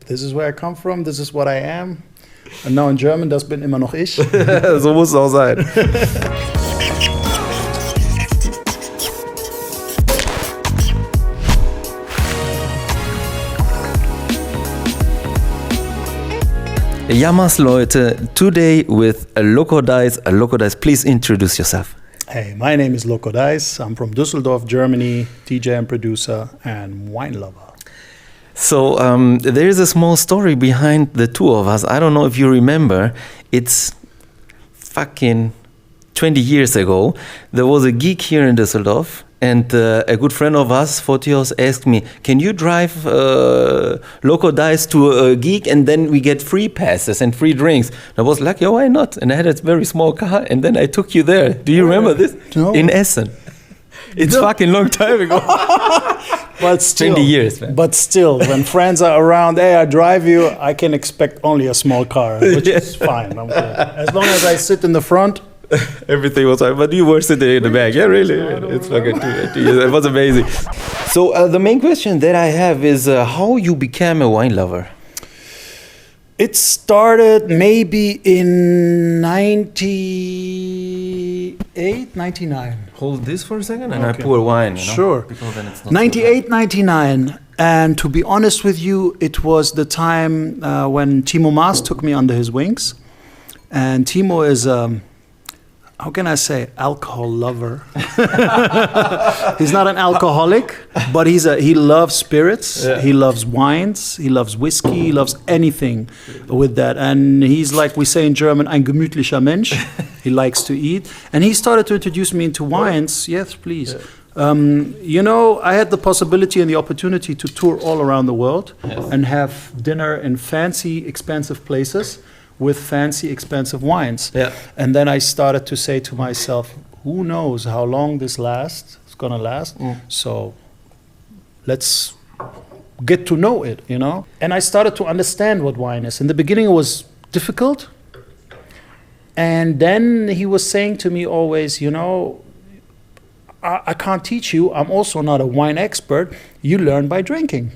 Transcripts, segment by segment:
this is where I come from, this is what I am. And now in German, das bin immer noch ich. So muss es auch sein. Yamas Leute, today with Loco Dice. Loco Dice, please introduce yourself. Hey, my name is Loco Dice. I'm from Düsseldorf, Germany, DJ and producer and wine lover. So there is a small story behind the two of us. I don't know if you remember. It's fucking 20 years ago. There was a gig here in Düsseldorf. And a good friend of us, Fotios, asked me, can you drive Loco Dice to a gig and then we get free passes and free drinks? And I was like, yeah, why not? And I had a very small car and then I took you there. Do you remember this? No. In Essen. It's fucking long time ago. But still, 20 years, man. But still, when friends are around, hey, I drive you, I can expect only a small car, which is fine. I'm good. As long as I sit in the front, everything was fine, but you were sitting in the back. Yeah, really. It's fucking 2 years. It was amazing. So the main question that I have is how you became a wine lover. it started maybe in 98, 99. Hold this for a second and okay. I pour wine. Sure. Because then it's not 98, so 99. And to be honest with you, it was the time when Timo Maas took me under his wings. And Timo is, how can I say, alcohol lover. He's not an alcoholic, but he loves spirits. Yeah. He loves wines. He loves whiskey. He loves anything with that. And he's like we say in German, ein gemütlicher Mensch. He likes to eat. And he started to introduce me into wines. Yes, please. Yeah. You know, I had the possibility and the opportunity to tour all around the world and have dinner in fancy, expensive places with fancy, expensive wines. Yeah. And then I started to say to myself, who knows how long this lasts? It's gonna last. So let's get to know it, you know? And I started to understand what wine is. In the beginning, it was difficult. And then he was saying to me always, you know, I can't teach you. I'm also not a wine expert. You learn by drinking.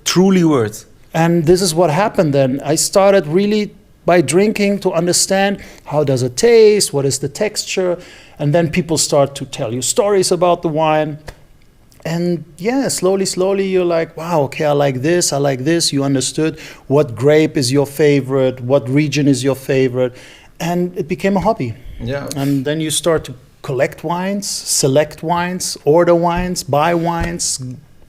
Truly words. And this is what happened then. I started really by drinking to understand how does it taste, what is the texture, and then people start to tell you stories about the wine. And yeah, slowly you're like, wow, okay, I like this. You understood what grape is your favorite, what region is your favorite, and it became a hobby. Yeah. And then you start to collect wines, select wines, order wines, buy wines,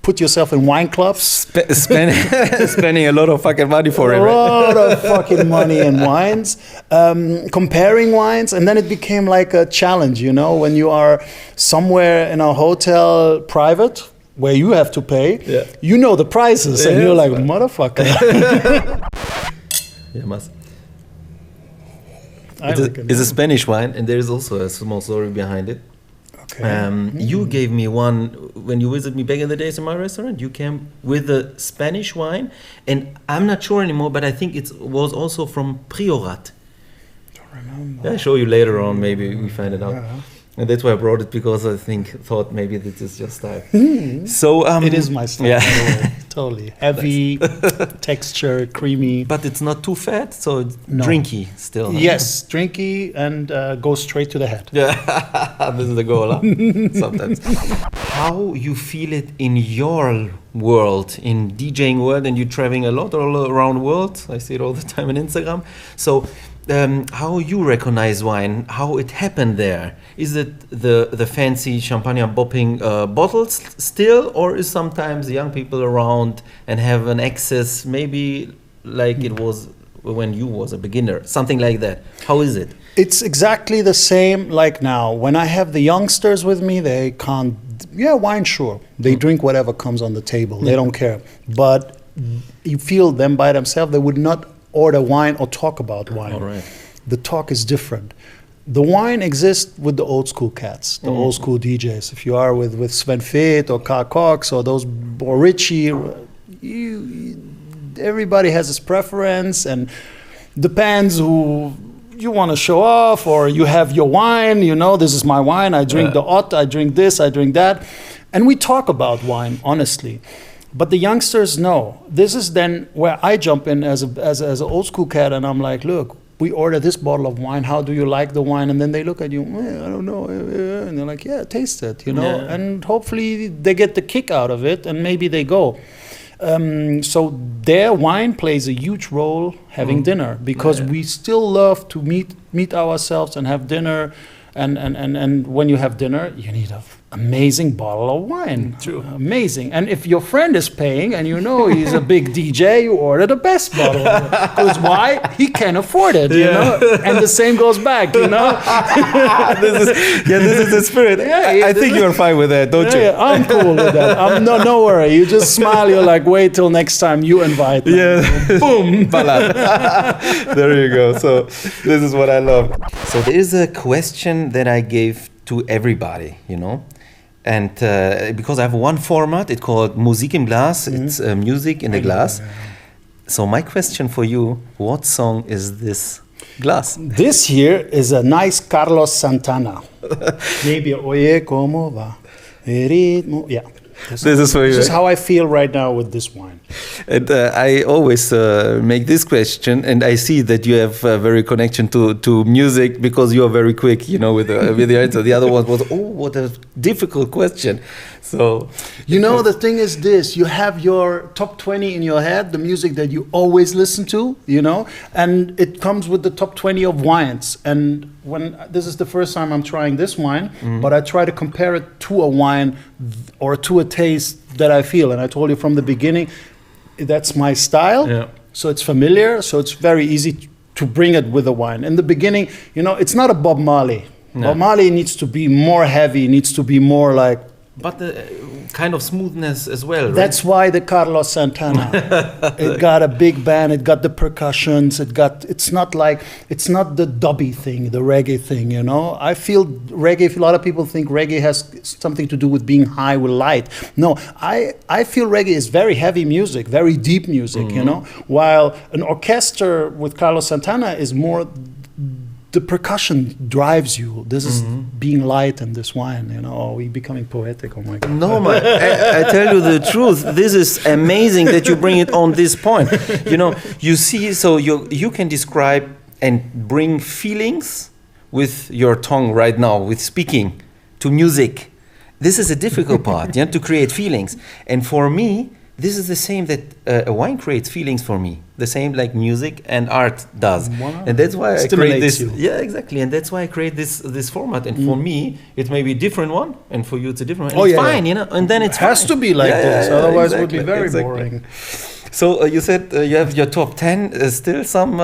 put yourself in wine clubs. Spending a lot of fucking money for it. A lot of fucking money in wines, comparing wines, and then it became like a challenge, you know, when you are somewhere in a hotel private where you have to pay, you know the prices, and you're like, motherfucker. Yeah, must. It's a Spanish wine, and there is also a small story behind it. Okay. You gave me one when you visited me back in the days in my restaurant. You came with a Spanish wine, and I'm not sure anymore, but I think it was also from Priorat. Don't remember. I'll show you later on. Maybe we find it out. Yeah. And that's why I brought it, because I thought maybe this is your style. So it is my style. Yeah. Totally heavy, texture, creamy. But it's not too fat, so it's drinky still. Yes, drinky and goes straight to the head. Yeah, this is the goal, huh? Sometimes. How you feel it in your world, in DJing world, and you're traveling a lot all around the world. I see it all the time on Instagram. So how you recognize wine, how it happened there. Is it the fancy champagne bopping bottles still, or is sometimes young people around and have an access, maybe like it was when you was a beginner, something like that? How is it? It's exactly the same like now. When I have the youngsters with me, they can't, wine, sure. They drink whatever comes on the table. They don't care. But you feel them by themselves, they would not order wine or talk about wine. All right. The talk is different. The wine exists with the old school cats, the old school DJs. If you are with Sven Feth or Carl Cox or those or Richie, everybody has his preference, and depends who you want to show off, or you have your wine, you know, this is my wine, I drink the Ott, I drink this, I drink that. And we talk about wine, honestly. But the youngsters know. This is then where I jump in as an old school cat, and I'm like, look, we order this bottle of wine. How do you like the wine? And then they look at you, I don't know. And they're like, yeah, taste it, you know. Yeah. And hopefully they get the kick out of it, and maybe they go. So their wine plays a huge role having dinner, because we still love to meet ourselves and have dinner. And when you have dinner, you need an amazing bottle of wine. True. Amazing. And if your friend is paying and you know he's a big DJ, you order the best bottle. Because why? He can afford it, you know? And the same goes back, you know? This is the spirit. I think you're fine with that, don't you? Yeah, I'm cool with that. No worry. You just smile. You're like, wait till next time you invite me. Yeah. Boom. There you go. So this is what I love. So there is a question that I gave to everybody, you know, and because I have one format, it's called Musik im Glas. It's music in the glass. So my question for you: what song is this glass? This here is a nice Carlos Santana. Maybe Oye como va el ritmo. Yeah. This is for you. This is how I feel right now with this wine. And I always make this question, and I see that you have a very connection to music, because you are very quick, you know, with the answer. The other one was, what a difficult question. So, you know, the thing is this: you have your top 20 in your head, the music that you always listen to, you know, and it comes with the top 20 of wines. And when this is the first time I'm trying this wine, but I try to compare it to a wine or to a taste that I feel. And I told you from the beginning, that's my style. Yeah. So it's familiar. So it's very easy to bring it with a wine. In the beginning, you know, it's not a Bob Marley. No. Bob Marley needs to be more heavy, needs to be more like. But the kind of smoothness as well, right? That's why the Carlos Santana. It got a big band. It got the percussions. It's not the dubby thing, the reggae thing. You know, I feel reggae. A lot of people think reggae has something to do with being high with light. No, I feel reggae is very heavy music, very deep music. You know, while an orchestra with Carlos Santana is more. The percussion drives you. This is being light in this wine, you know. Oh, we're becoming poetic. Oh my God. No, man. I tell you the truth. This is amazing that you bring it on this point. You know, you see, so you can describe and bring feelings with your tongue right now, with speaking to music. This is a difficult part, to create feelings. And for me, this is the same that a wine creates feelings for me. The same like music and art does. Wow. And that's why I create Stimulates this. you. Yeah, exactly. And that's why I create this format. And for me, it may be a different one. And for you, it's a different one. And it's fine, you know. And then it's has fine. to be like this. Otherwise it would be very exactly. boring. So you said you have your top 10. Still some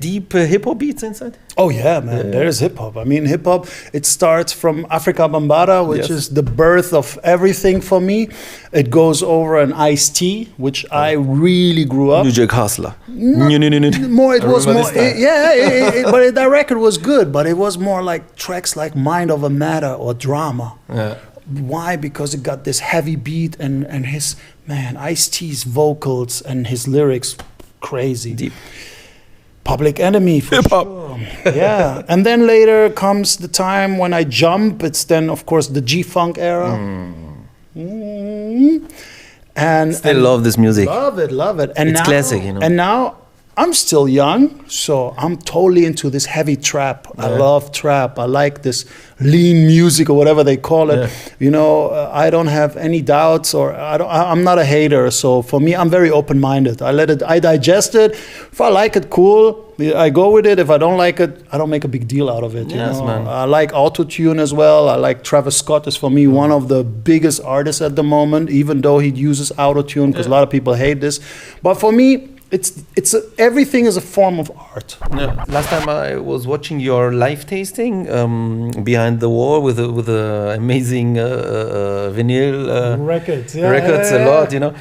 deep hip-hop beats inside? Oh yeah, man. Yeah. There's hip hop. I mean, hip hop. It starts from Africa Bambaataa, which Yes. is the birth of everything for me. It goes over an Ice-T, which I really grew up. New Jack Hustler. More, it I was remember more. this time. But that record was good. But it was more like tracks like "Mind Over Matter" or "Drama." Yeah. Why? Because it got this heavy beat and his Ice-T's vocals and his lyrics, crazy. Deep. Public Enemy for Hip-hop. sure. Yeah, and then later comes the time when I jump. It's then of course the G-Funk era. And Still love this music. love it. And It's now, classic, you know. And now I'm still young, so I'm totally into this heavy trap. I love trap. I like this lean music or whatever they call it. Yeah. You know, I don't have any doubts, or I'm not a hater. So for me, I'm very open-minded. I digest it. If I like it, cool. I go with it. If I don't like it, I don't make a big deal out of it. Yes, you know? man. I like autotune as well. I like Travis Scott is for me one of the biggest artists at the moment, even though he uses autotune, because a lot of people hate this. But for me, everything is a form of art. Yeah. Last time I was watching your live tasting behind the wall with a amazing vinyl Records, records a lot, you know.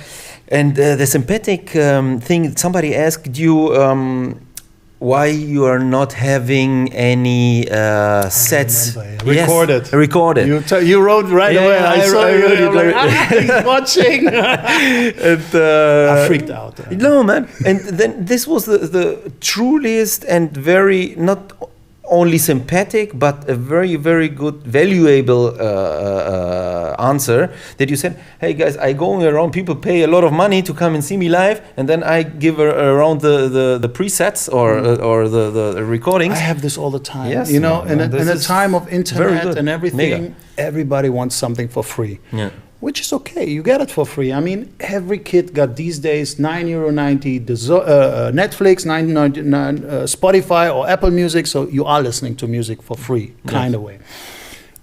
And the sympathetic thing, somebody asked you why you are not having any sets remember, yeah. Yes, recorded. You wrote right Yeah, away. I saw wrote you. it I'm like, he's watching. And, I freaked out. No, man. And then this was the truest and very not only sympathetic, but a very, very good, valuable answer that you said, hey guys, I going around, people pay a lot of money to come and see me live, and then I give around the presets or the recordings. I have this all the time. Yes, you know, man, in a time of internet and everything, Mega. everybody wants something for free. Yeah. Which is okay, you get it for free. I mean, every kid got these days €9.90, Netflix, $9.99, Spotify or Apple Music, so you are listening to music for free, kind of way,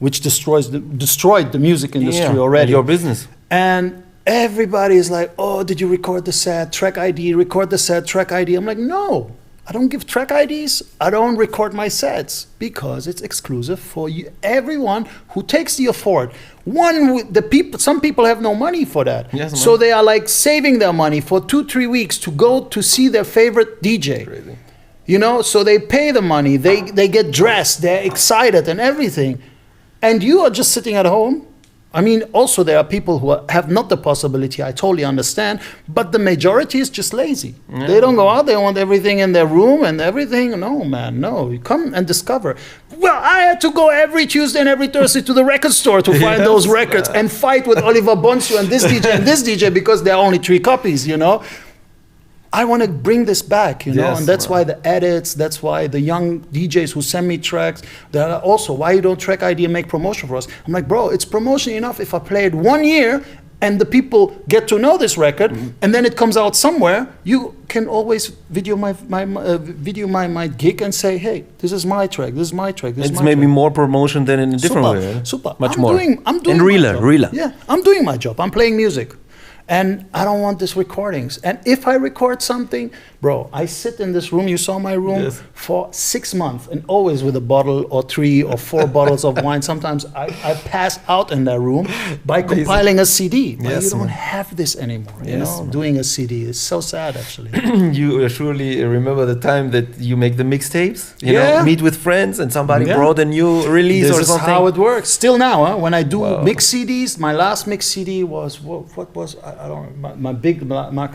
which destroyed the music industry already. And your business. And everybody is like, oh, did you record the set, track ID, record the set, track ID. I'm like, no, I don't give track IDs. I don't record my sets because it's exclusive for you, everyone who takes the effort. Some people have no money for that. Yes, so they are like saving their money for 2-3 weeks to go to see their favorite DJ. Crazy. You know, so they pay the money, they get dressed, they're excited and everything. And you are just sitting at home. I mean, also there are people who have not the possibility, I totally understand, but the majority is just lazy. Yeah. They don't go out, they want everything in their room and everything. No, man, no. You come and discover. Well, I had to go every Tuesday and every Thursday to the record store to find those records and fight with Oliver Bonsu and this DJ and this DJ because there are only 3 copies, you know. I want to bring this back, you know, and that's why the edits, that's why the young DJs who send me tracks, they're also, why you don't track ID and make promotion for us? I'm like, bro, it's promotion enough if I play it 1 year and the people get to know this record, and then it comes out somewhere, you can always video my gig and say, hey, this is my track, this is my track, this is my track. It's maybe more promotion than in a different way. Super. Much more. I'm doing and realer. Yeah, I'm doing my job. I'm playing music. And I don't want these recordings. And if I record something, bro, I sit in this room, you saw my room, for 6 months, and always with a bottle or 3 or 4 bottles of wine. Sometimes I pass out in that room by compiling a CD. But you don't have this anymore, you know, doing a CD. It's so sad, actually. You surely remember the time that you make the mixtapes, you know, meet with friends and somebody brought a new release or something. This is how it works. Still now, huh? When I do mix CDs, my last mix CD was, what was, I don't know, my big,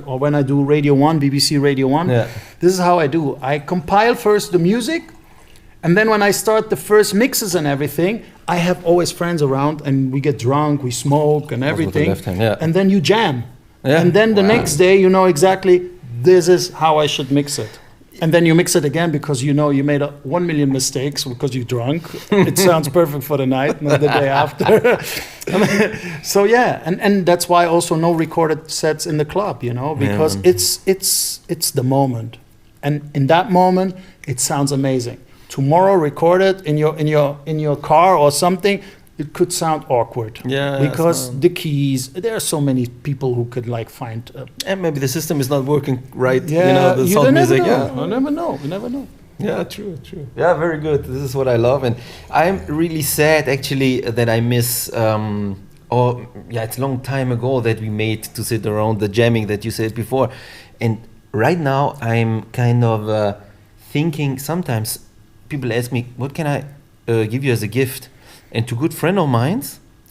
or when I do Radio 1, BBC Radio 1, this is how I do. I compile first the music, and then when I start the first mixes and everything, I have always friends around, and we get drunk, we smoke and everything, and then you jam. And then the next day, you know exactly, this is how I should mix it. And then you mix it again because you know you made 1 million mistakes because you're drunk. It sounds perfect for the night, not the day after. So yeah, and that's why also no recorded sets in the club, you know, because it's the moment, and in that moment it sounds amazing. Tomorrow, record it in your car or something. It could sound awkward, because the keys. There are so many people who could like find, and maybe the system is not working right. Yeah, you know, the sound music. You never know. You never know. Yeah, true. Yeah, very good. This is what I love, and I'm really sad actually that I miss. It's a long time ago that we made to sit around the jamming that you said before, and right now I'm kind of thinking. Sometimes people ask me, "What can I give you as a gift?" And to good friend of mine,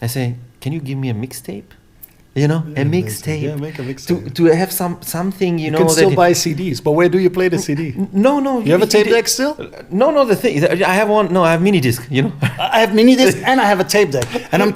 I say, "Can you give me a mixtape? You know, a mixtape. Yeah, make a mixtape. To have something, you know." You can still buy CDs, but where do you play the CD? No. You have a tape deck still? No. The thing I have one. No, I have mini disc. You know. I have mini disc and I have a tape deck, and I'm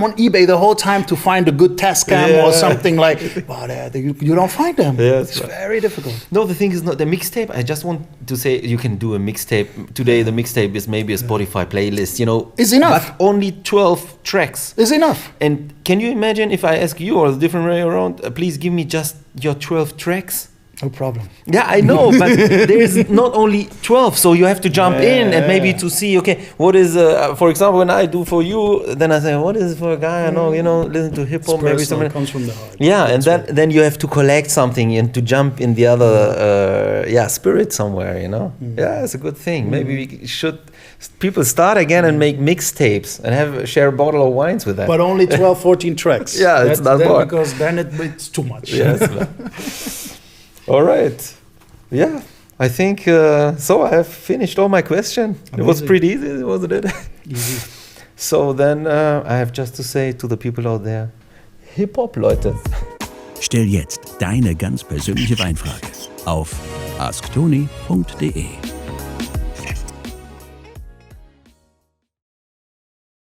on eBay the whole time to find a good Tascam or something like. But you don't find them. Yeah, it's very difficult. No, the thing is not the mixtape. I just want to say you can do a mixtape today. The mixtape is maybe a Spotify playlist. You know, is enough. But only 12 tracks is enough. And can you imagine if I ask you, or the different way around, please give me just your 12 tracks? No problem. Yeah, I know, but there's not only 12, so you have to jump in and maybe to see, okay, what is, for example, when I do for you, then I say, what is for a guy I know, you know, listen to hip hop, maybe something. It comes from the heart. Yeah, and then you have to collect something and to jump in the other, spirit somewhere, you know. Yeah, it's a good thing. Maybe we should. People start again and make mixtapes and share a bottle of wines with that. But only 12, 14 tracks. Yeah, it's not more. Because then it's too much. Yes. All right. Yeah, I think so. I have finished all my questions. It was pretty easy, wasn't it? Easy. So then I have just to say to the people out there, Hip-Hop, Leute. Stell jetzt deine ganz persönliche Weinfrage auf asktoni.de.